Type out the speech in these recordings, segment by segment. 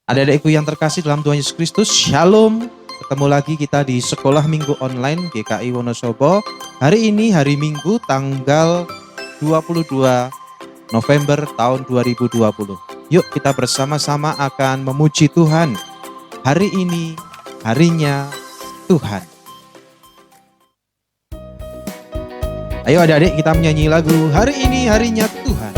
Adik-adikku yang terkasih dalam Tuhan Yesus Kristus, Shalom. Ketemu lagi kita di Sekolah Minggu Online GKI Wonosobo. Hari ini hari Minggu tanggal 22 November tahun 2020. Yuk kita bersama-sama akan memuji Tuhan. Hari ini harinya Tuhan. Ayo adik-adik kita menyanyi lagu Hari ini harinya Tuhan.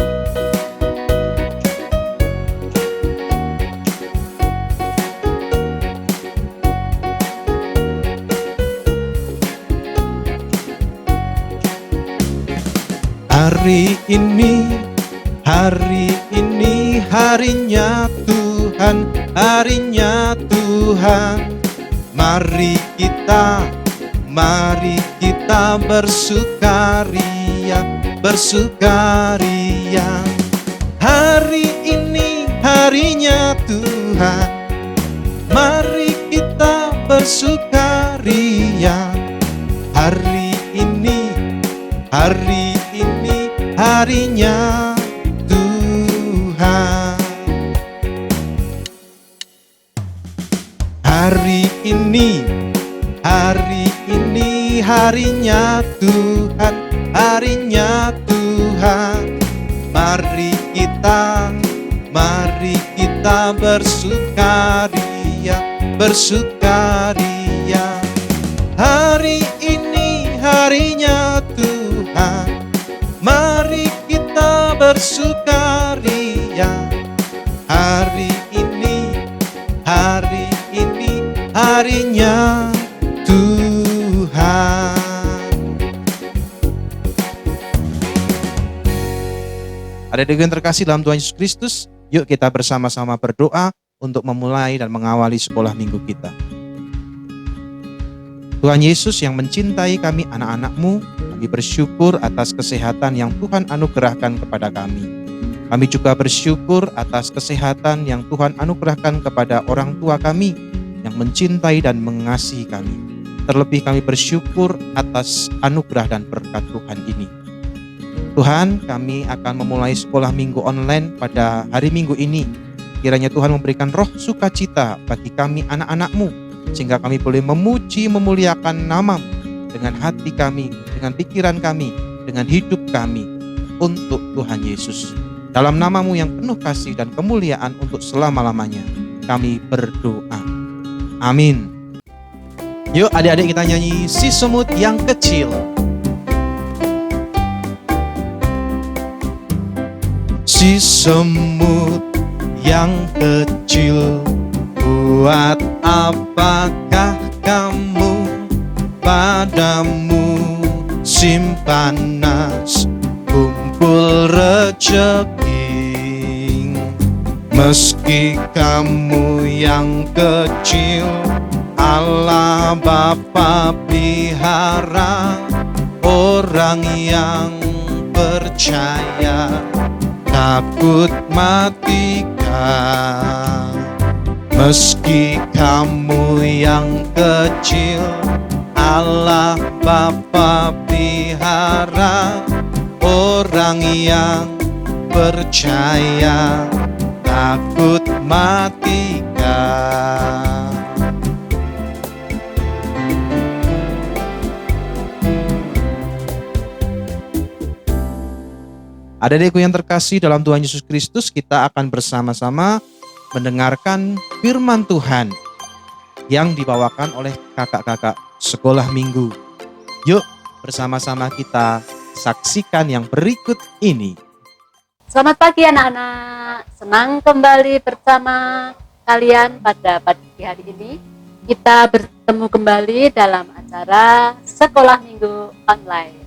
Hari ini harinya Tuhan, harinya Tuhan. Mari kita bersukaria. Hari ini harinya Tuhan. Mari kita bersukaria. Hari ini harinya Tuhan. Hari ini harinya Tuhan, harinya Tuhan. Mari kita bersukaria. Hari ini harinya Tuhan. Mari kita bersukaria. Hari ini harinya Tuhan. Adik-adik yang terkasih dalam Tuhan Yesus Kristus, yuk kita bersama-sama berdoa untuk memulai dan mengawali sekolah minggu kita. Tuhan Yesus yang mencintai kami anak-anak-Mu, kami bersyukur atas kesehatan yang Tuhan anugerahkan kepada kami. Kami juga bersyukur atas kesehatan yang Tuhan anugerahkan kepada orang tua kami yang mencintai dan mengasihi kami. Terlebih kami bersyukur atas anugerah dan berkat Tuhan ini. Tuhan, kami akan memulai sekolah minggu online pada hari Minggu ini. Kiranya Tuhan memberikan roh sukacita bagi kami anak-anak-Mu, sehingga kami boleh memuji, memuliakan nama-Mu dengan hati kami, dengan pikiran kami, dengan hidup kami untuk Tuhan Yesus. Dalam nama-Mu yang penuh kasih dan kemuliaan untuk selama-lamanya, kami berdoa. Amin. Yuk adik-adik kita nyanyi Si Semut yang Kecil. Si semut yang kecil, buat apakah kamu? Padamu simpanan kumpul rejeki. Meski kamu yang kecil, Allah Bapa pelihara. Orang yang percaya takut matikah. Meski kamu yang kecil, Allah Bapa pelihara. Orang yang percaya takut matikah. Adik-adikku yang terkasih dalam Tuhan Yesus Kristus, kita akan bersama-sama mendengarkan firman Tuhan yang dibawakan oleh kakak-kakak sekolah minggu. Yuk bersama-sama kita saksikan yang berikut ini. Selamat pagi anak-anak, senang kembali bersama kalian pada pagi hari ini. Kita bertemu kembali dalam acara Sekolah Minggu Online.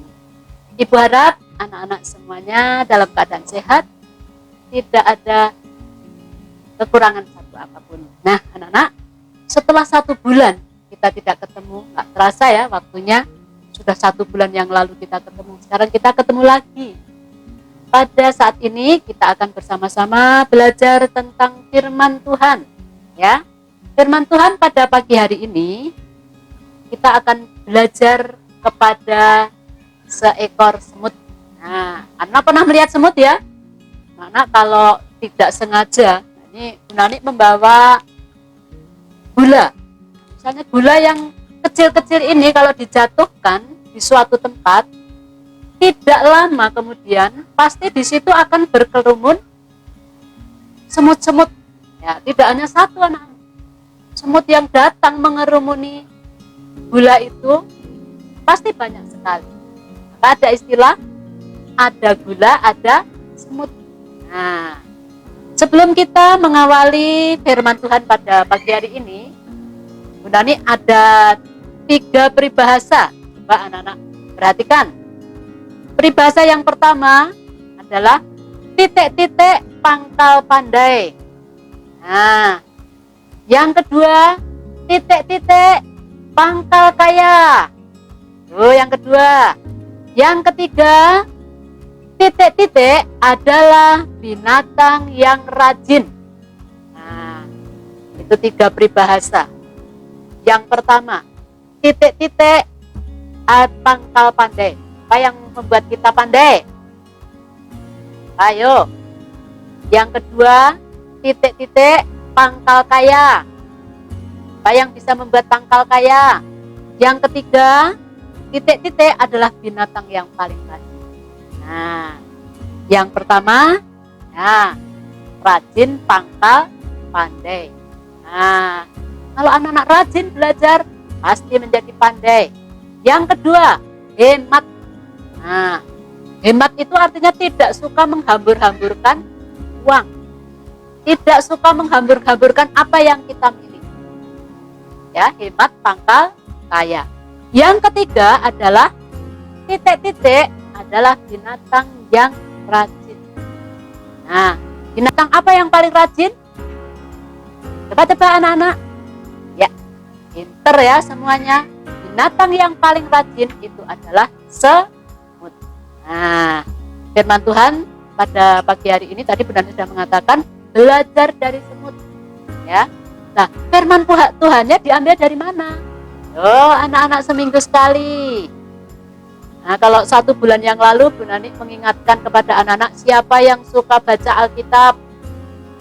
Ibu harap anak-anak semuanya dalam keadaan sehat, tidak ada kekurangan satu apapun. Nah anak-anak, setelah 1 bulan kita tidak ketemu, gak terasa ya waktunya, sudah 1 bulan yang lalu kita ketemu, sekarang kita ketemu lagi. Pada saat ini kita akan bersama-sama belajar tentang firman Tuhan, ya. Firman Tuhan pada pagi hari ini kita akan belajar kepada seekor semut. Nah, anak pernah melihat semut ya? Anak kalau tidak sengaja, Ini Bu Nani membawa gula. Misalnya gula yang kecil-kecil ini kalau dijatuhkan di suatu tempat, tidak lama kemudian pasti di situ akan berkerumun semut-semut. Ya, tidak hanya satu anak. Semut yang datang mengerumuni gula itu pasti banyak sekali. Maka ada istilah ada gula, ada semut. Nah, sebelum kita mengawali firman Tuhan pada pagi hari ini, Bu Nani ada 3 peribahasa. Coba anak-anak perhatikan. Peribahasa yang pertama adalah titik-titik pangkal pandai. Nah, yang kedua titik-titik pangkal kaya. Yang kedua. Yang ketiga, titik-titik adalah binatang yang rajin. Nah, itu 3 peribahasa. Yang pertama, titik-titik pangkal pandai. Apa yang membuat kita pandai? Ayo. Yang kedua, titik-titik pangkal kaya. Apa yang bisa membuat pangkal kaya? Yang ketiga, titik-titik adalah binatang yang paling rajin. Nah, yang pertama, ya, rajin pangkal pandai. Nah, kalau anak-anak rajin belajar, pasti menjadi pandai. Yang kedua, hemat. Nah, hemat itu artinya tidak suka menghambur-hamburkan uang. Tidak suka menghambur-hamburkan apa yang kita miliki. Ya, hemat pangkal kaya. Yang ketiga adalah titik-titik adalah binatang yang rajin. Nah, binatang apa yang paling rajin? Coba anak-anak. Ya, pinter ya semuanya. Binatang yang paling rajin itu adalah semut. Nah, firman Tuhan pada pagi hari ini tadi benar sudah mengatakan belajar dari semut. Ya. Nah, firman Tuhannya diambil dari mana? Oh, anak-anak seminggu sekali. Nah, kalau 1 bulan yang lalu Bu Nani mengingatkan kepada anak-anak siapa yang suka baca Alkitab,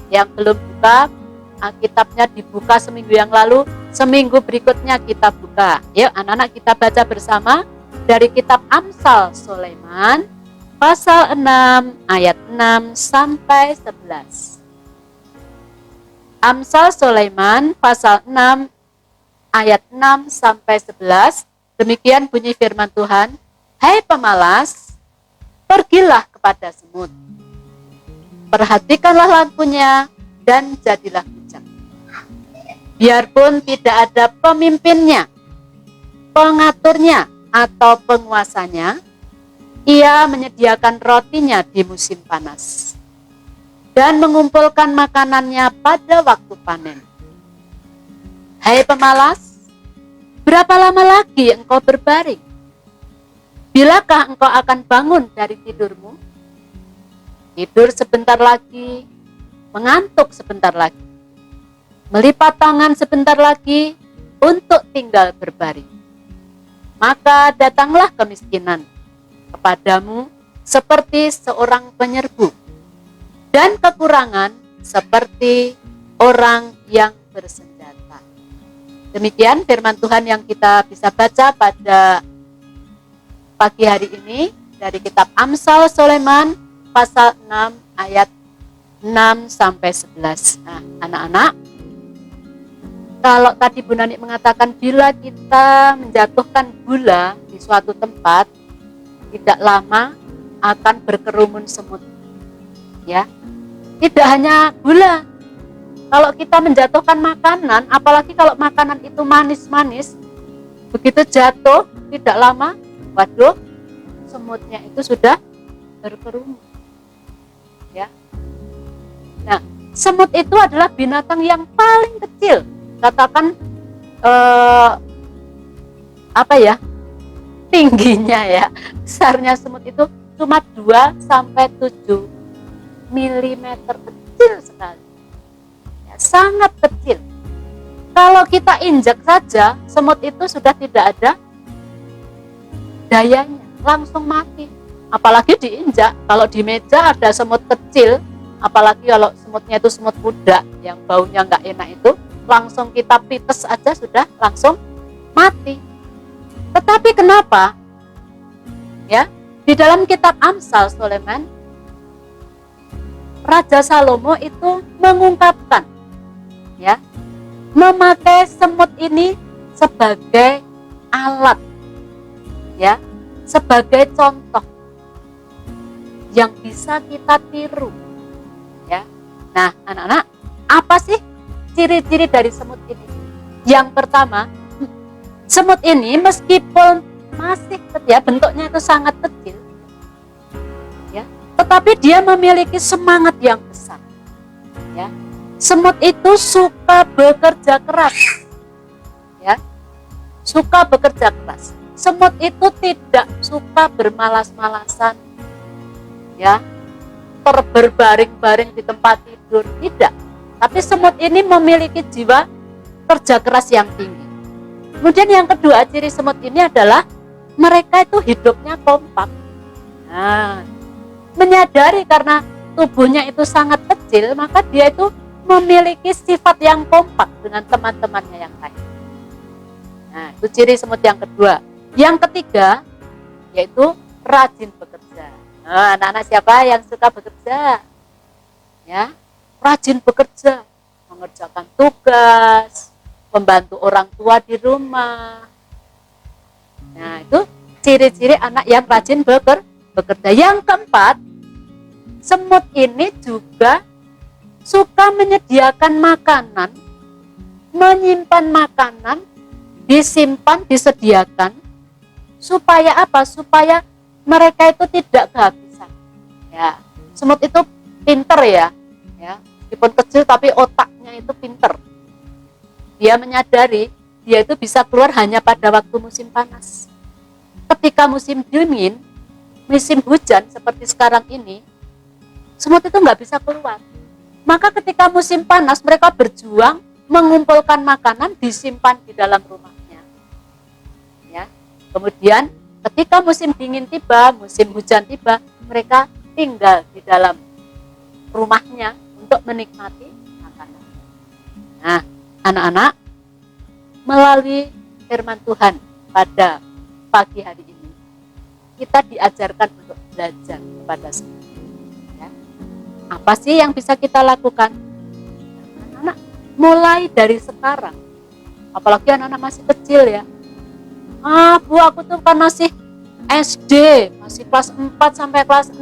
yang belum buka, Alkitabnya dibuka seminggu yang lalu, seminggu berikutnya kita buka. Yuk anak-anak kita baca bersama dari kitab Amsal Sulaiman pasal 6 ayat 6 sampai 11. Amsal Sulaiman pasal 6 ayat 6 sampai 11. Demikian bunyi firman Tuhan. Hai pemalas, pergilah kepada semut. Perhatikanlah lampunya dan jadilah bijak. Biarpun tidak ada pemimpinnya, pengaturnya atau penguasanya, ia menyediakan rotinya di musim panas dan mengumpulkan makanannya pada waktu panen. Hai pemalas, berapa lama lagi engkau berbaring? Bilakah engkau akan bangun dari tidurmu? Tidur sebentar lagi, mengantuk sebentar lagi, melipat tangan sebentar lagi untuk tinggal berbaring. Maka datanglah kemiskinan kepadamu seperti seorang penyerbu, dan kekurangan seperti orang yang bersenjata. Demikian firman Tuhan yang kita bisa baca pada pagi hari ini dari kitab Amsal Sulaiman pasal 6 ayat 6 sampai 11. Nah, anak-anak, kalau tadi Bu Nani mengatakan bila kita menjatuhkan gula di suatu tempat, tidak lama akan berkerumun semut. Ya. Tidak hanya gula. Kalau kita menjatuhkan makanan, apalagi kalau makanan itu manis-manis, begitu jatuh tidak lama, waduh, semutnya itu sudah berkerumun. Ya. Nah, semut itu adalah binatang yang paling kecil. Katakan tingginya ya, besarnya semut itu cuma 2 sampai 7 mm, kecil sekali. Ya, sangat kecil. Kalau kita injak saja, semut itu sudah tidak ada dayanya, langsung mati. Apalagi diinjak. Kalau di meja ada semut kecil, apalagi kalau semutnya itu semut kuda yang baunya nggak enak itu, langsung kita pites aja sudah langsung mati. Tetapi kenapa? Ya, di dalam kitab Amsal Soleman, Raja Salomo itu mengungkapkan, ya, memakai semut ini sebagai alat, ya, sebagai contoh yang bisa kita tiru, ya. Nah, anak-anak, apa sih ciri-ciri dari semut ini? Yang pertama, semut ini meskipun masih ya bentuknya itu sangat kecil, ya, tetapi dia memiliki semangat yang besar, ya. Semut itu suka bekerja keras, ya, suka bekerja keras. Semut itu tidak suka bermalas-malasan, ya, berbaring-baring di tempat tidur, tidak. Tapi semut ini memiliki jiwa kerja keras yang tinggi. Kemudian yang kedua, ciri semut ini adalah mereka itu hidupnya kompak. Nah, menyadari karena tubuhnya itu sangat kecil, maka dia itu memiliki sifat yang kompak dengan teman-temannya yang lain. Nah, itu ciri semut yang kedua. Yang ketiga, yaitu rajin bekerja. Nah, anak-anak siapa yang suka bekerja? Ya, rajin bekerja, mengerjakan tugas, membantu orang tua di rumah. Nah, itu ciri-ciri anak yang rajin bekerja. Yang keempat, semut ini juga suka menyediakan makanan, menyimpan makanan, disimpan, disediakan, supaya apa? Supaya mereka itu tidak kehabisan. Ya, semut itu pinter ya, meskipun kecil tapi otaknya itu pinter. Dia menyadari dia itu bisa keluar hanya pada waktu musim panas. Ketika musim dingin, musim hujan seperti sekarang ini, semut itu nggak bisa keluar. Maka ketika musim panas mereka berjuang mengumpulkan makanan disimpan di dalam rumahnya. Ya. Kemudian ketika musim dingin tiba, musim hujan tiba, mereka tinggal di dalam rumahnya untuk menikmati makanan. Nah, anak-anak, melalui firman Tuhan pada pagi hari ini, kita diajarkan untuk belajar kepada semut. Ya. Apa sih yang bisa kita lakukan? Anak-anak, mulai dari sekarang, apalagi anak-anak masih kecil ya. Bu, aku tuh kan masih SD, masih kelas 4 sampai kelas 6.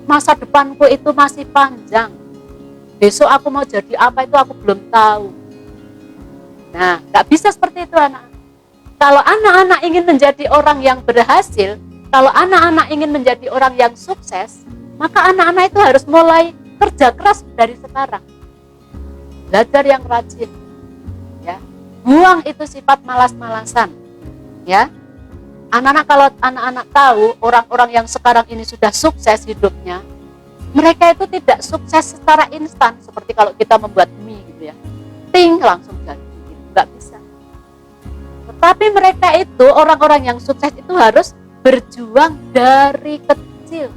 Masa depanku itu masih panjang. Besok aku mau jadi apa itu aku belum tahu. Nah, gak bisa seperti itu anak. Kalau anak-anak ingin menjadi orang yang berhasil, kalau anak-anak ingin menjadi orang yang sukses, maka anak-anak itu harus mulai kerja keras dari sekarang. Belajar yang rajin. Ya. Buang itu sifat malas-malasan. Ya. Anak-anak, kalau anak-anak tahu orang-orang yang sekarang ini sudah sukses hidupnya, mereka itu tidak sukses secara instan seperti kalau kita membuat mie gitu ya. Ting langsung jadi, nggak bisa. Tetapi mereka itu orang-orang yang sukses itu harus berjuang dari kecil,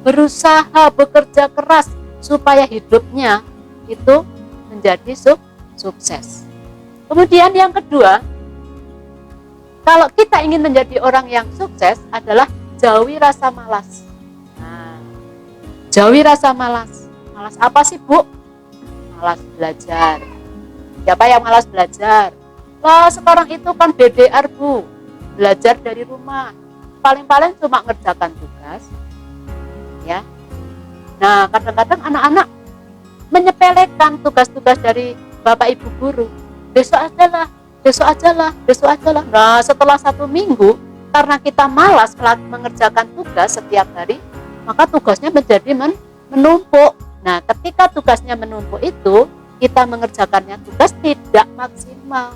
berusaha bekerja keras supaya hidupnya itu menjadi sukses. Kemudian yang kedua, kalau kita ingin menjadi orang yang sukses adalah jauhi rasa malas. Nah, jauhi rasa malas. Malas apa sih, Bu? Malas belajar. Siapa yang malas belajar? Lah, sekarang itu kan BDR, Bu. Belajar dari rumah. Paling-paling cuma ngerjakan tugas. Ya. Nah, kadang-kadang anak-anak menyepelekan tugas-tugas dari Bapak Ibu guru. Besok aja lah. Nah, setelah 1 minggu, karena kita malas mengerjakan tugas setiap hari, maka tugasnya menjadi menumpuk. Nah, ketika tugasnya menumpuk itu, kita mengerjakannya tugas tidak maksimal.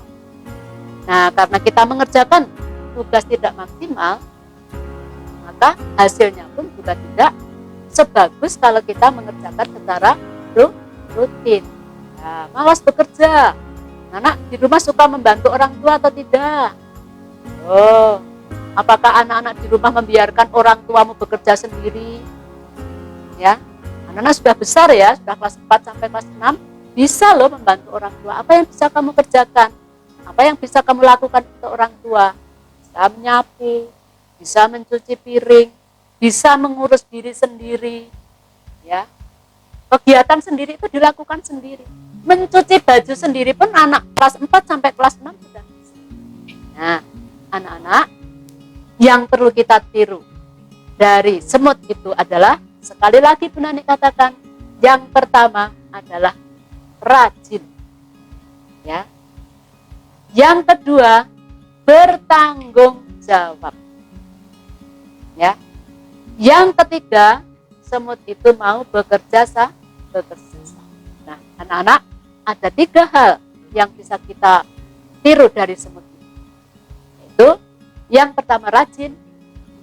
Nah, karena kita mengerjakan tugas tidak maksimal, maka hasilnya pun juga tidak sebagus kalau kita mengerjakan secara rutin. Nah, malas bekerja. Anak di rumah suka membantu orang tua atau tidak? Oh, apakah anak-anak di rumah membiarkan orang tuamu bekerja sendiri? Ya, Anak-anak sudah besar ya, sudah kelas 4 sampai kelas 6, bisa loh membantu orang tua. Apa yang bisa kamu kerjakan? Apa yang bisa kamu lakukan untuk orang tua? Bisa menyapu, bisa mencuci piring, bisa mengurus diri sendiri. Ya. Kegiatan sendiri itu dilakukan sendiri. Mencuci baju sendiri pun anak kelas 4 sampai kelas 6 sudah bisa. Nah, anak-anak, yang perlu kita tiru dari semut itu adalah, sekali lagi Bu Nani katakan, yang pertama adalah rajin. Ya. Yang kedua, bertanggung jawab. Ya. Yang ketiga, semut itu mau bekerja sama. Nah, anak-anak, ada 3 hal yang bisa kita tiru dari semut ini. Yaitu, yang pertama rajin,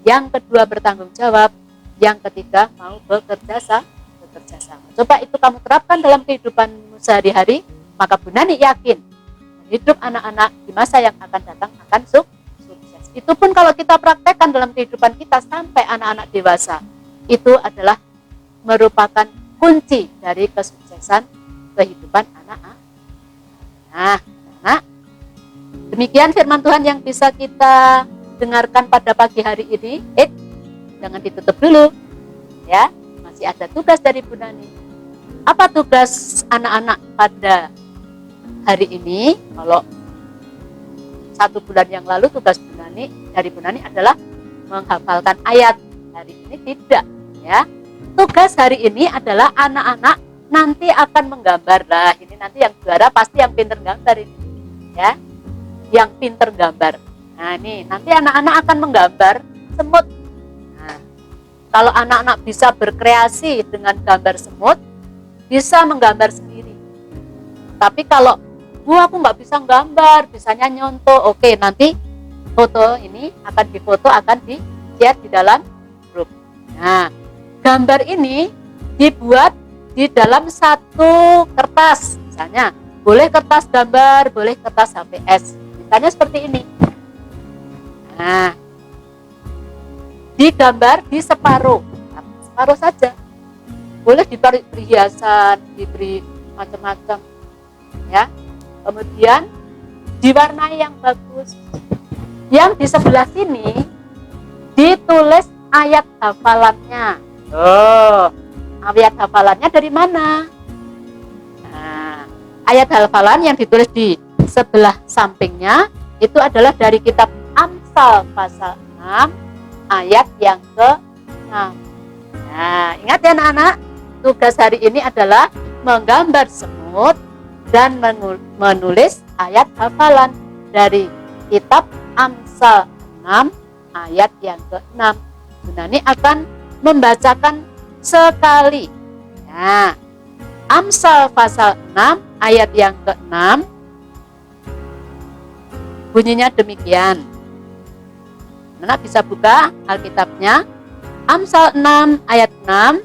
yang kedua bertanggung jawab, yang ketiga mau bekerja sama. Coba itu kamu terapkan dalam kehidupanmu sehari-hari, maka Bu Nani yakin hidup anak-anak di masa yang akan datang akan sukses. Itu pun kalau kita praktekkan dalam kehidupan kita sampai anak-anak dewasa, itu adalah merupakan kunci dari kesuksesan kehidupan anak-anak. Nah, anak-anak, demikian firman Tuhan yang bisa kita dengarkan pada pagi hari ini. Jangan ditutup dulu, ya. Masih ada tugas dari Bu Nani. Apa tugas anak-anak pada hari ini? Kalau 1 bulan yang lalu tugas Bu Nani dari Bu Nani adalah menghafalkan ayat. Hari ini tidak, ya. Tugas hari ini adalah anak-anak nanti akan menggambar. Lah, ini nanti yang juara pasti yang pinter gambar ini, ya. Yang pinter gambar. Nah, ini nanti anak-anak akan menggambar semut. Nah, kalau anak-anak bisa berkreasi dengan gambar semut, bisa menggambar sendiri. Tapi kalau aku nggak bisa gambar, bisanya nyontoh, oke, nanti foto ini akan difoto, akan di-share di dalam grup. Nah, gambar ini dibuat di dalam 1 kertas, misalnya boleh kertas gambar, boleh kertas HVS, misalnya seperti ini. Nah, digambar di separuh saja, boleh diberi perhiasan, diberi macam-macam, ya. Kemudian diwarnai yang bagus. Yang di sebelah sini ditulis ayat hafalannya. Ayat hafalannya dari mana? Nah, ayat hafalan yang ditulis di sebelah sampingnya itu adalah dari kitab Amsal pasal 6 ayat yang ke-6. Nah, ingat ya anak-anak, tugas hari ini adalah menggambar semut dan menulis ayat hafalan dari kitab Amsal 6 ayat yang ke-6. Bu Nani akan membacakan sekali. Nah, Amsal pasal 6 ayat yang ke-6 bunyinya demikian. Anak bisa buka Alkitabnya. Amsal 6 ayat 6,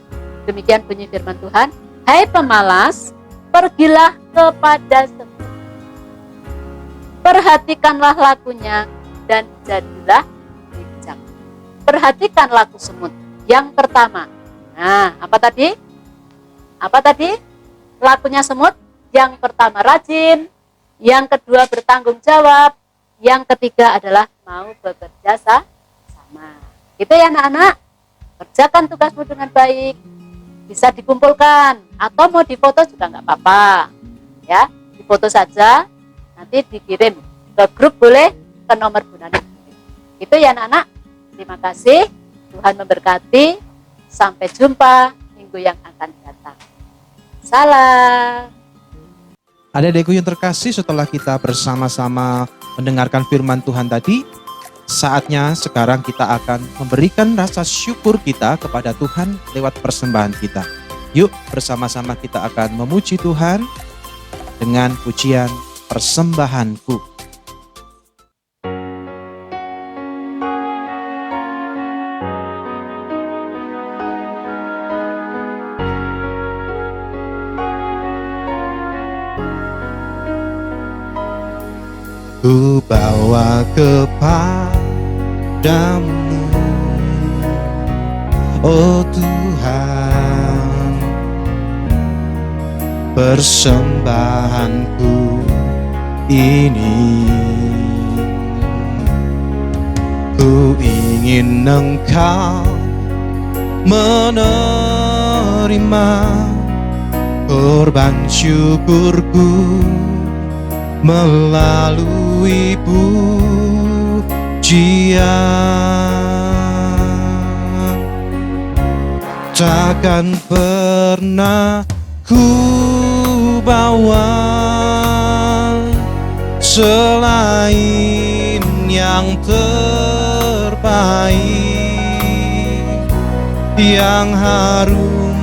demikian bunyi firman Tuhan. Hai pemalas, pergilah kepada semut. Perhatikanlah lakunya dan jadilah bijak. Perhatikan laku semut. Yang pertama. Nah, apa tadi? Lakunya semut. Yang pertama rajin, yang kedua bertanggung jawab, yang ketiga adalah mau bekerja sama. Gitu ya anak-anak. Kerjakan tugasmu dengan baik. Bisa dikumpulkan atau mau difoto juga nggak apa-apa. Ya, difoto saja, nanti dikirim ke grup boleh, ke nomor Bu Nani. Itu ya anak-anak. Terima kasih. Tuhan memberkati. Sampai jumpa minggu yang akan datang. Salam. Adik-adikku yang terkasih, setelah kita bersama-sama mendengarkan firman Tuhan tadi, saatnya sekarang kita akan memberikan rasa syukur kita kepada Tuhan lewat persembahan kita. Yuk bersama-sama kita akan memuji Tuhan dengan pujian persembahanku. Ku bawa kepadamu, oh Tuhan, persembahanku ini. Ku ingin Engkau menerima korban syukurku melalui pujian. Takkan pernah ku bawa selain yang terbaik, yang harum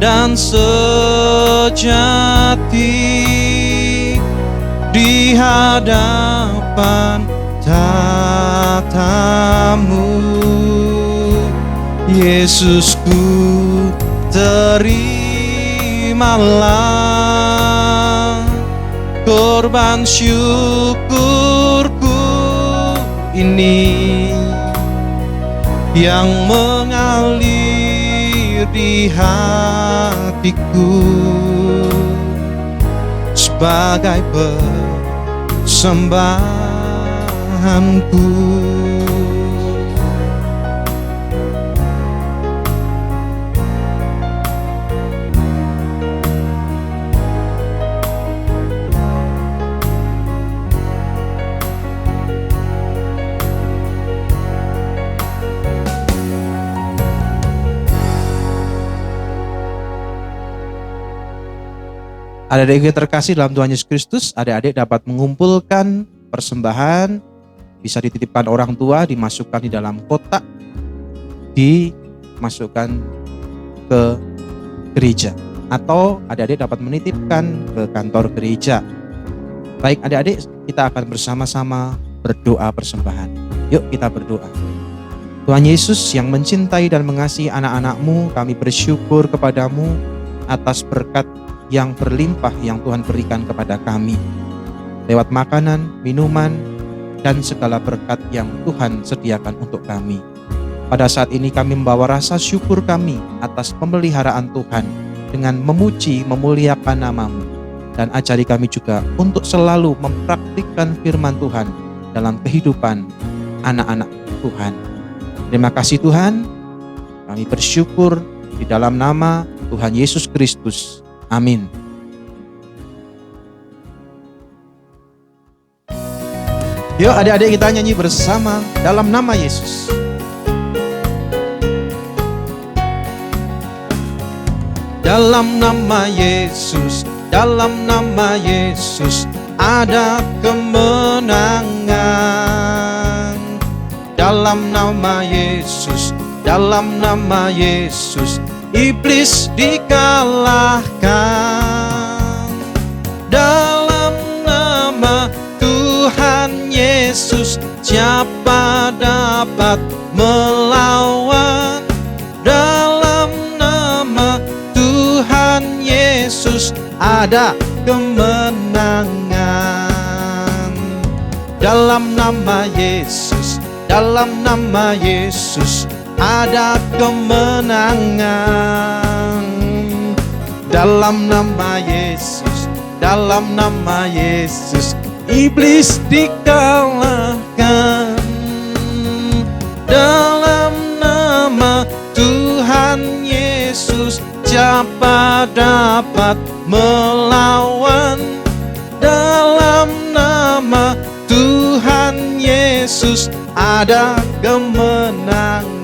dan sejati di hadapan tatamu. Yesusku, terimalah korban syukurku ini yang mengalir di hatiku sebagai persembahanku. Adik-adik terkasih dalam Tuhan Yesus Kristus, adik-adik dapat mengumpulkan persembahan, bisa dititipkan orang tua, dimasukkan di dalam kotak, dimasukkan ke gereja. Atau adik-adik dapat menitipkan ke kantor gereja. Baik adik-adik, kita akan bersama-sama berdoa persembahan. Yuk kita berdoa. Tuhan Yesus yang mencintai dan mengasihi anak-anak-Mu, kami bersyukur kepadamu atas berkat yang berlimpah yang Tuhan berikan kepada kami lewat makanan, minuman, dan segala berkat yang Tuhan sediakan untuk kami. Pada saat ini kami membawa rasa syukur kami atas pemeliharaan Tuhan dengan memuji, memuliakan nama-Mu, dan ajari kami juga untuk selalu mempraktikkan firman Tuhan dalam kehidupan anak-anak Tuhan. Terima kasih Tuhan, kami bersyukur di dalam nama Tuhan Yesus Kristus. Amin. Yuk adik-adik kita nyanyi bersama dalam nama Yesus. Dalam nama Yesus, dalam nama Yesus ada kemenangan. Dalam nama Yesus, dalam nama Yesus iblis dikalahkan. Dalam nama Tuhan Yesus siapa dapat melawan? Dalam nama Tuhan Yesus ada kemenangan. Dalam nama Yesus, dalam nama Yesus ada kemenangan. Dalam nama Yesus, dalam nama Yesus iblis dikalahkan. Dalam nama Tuhan Yesus siapa dapat melawan? Dalam nama Tuhan Yesus ada kemenangan.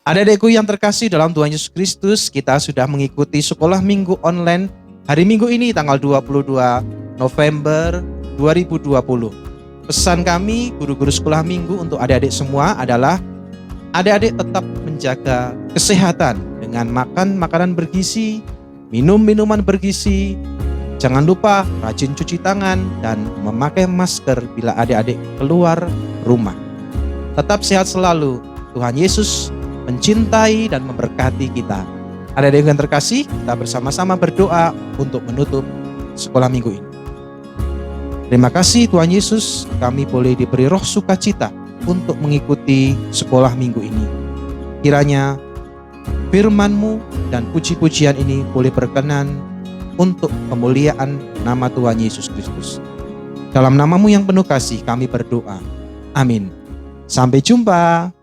Adik-adikku yang terkasih dalam Tuhan Yesus Kristus, kita sudah mengikuti sekolah minggu online hari Minggu ini tanggal 22 November 2020. Pesan kami guru-guru sekolah minggu untuk adik-adik semua adalah adik-adik tetap menjaga kesehatan dengan makan makanan bergizi, minum minuman bergizi. Jangan lupa rajin cuci tangan dan memakai masker bila adik-adik keluar rumah. Tetap sehat selalu. Tuhan Yesus mencintai dan memberkati kita. Adik-adik yang terkasih, kita bersama-sama berdoa untuk menutup sekolah minggu ini. Terima kasih Tuhan Yesus, kami boleh diberi roh sukacita untuk mengikuti sekolah minggu ini. Kiranya firman-Mu dan puji-pujian ini boleh berkenan untuk kemuliaan nama Tuhan Yesus Kristus. Dalam nama-Mu yang penuh kasih kami berdoa. Amin. Sampai jumpa.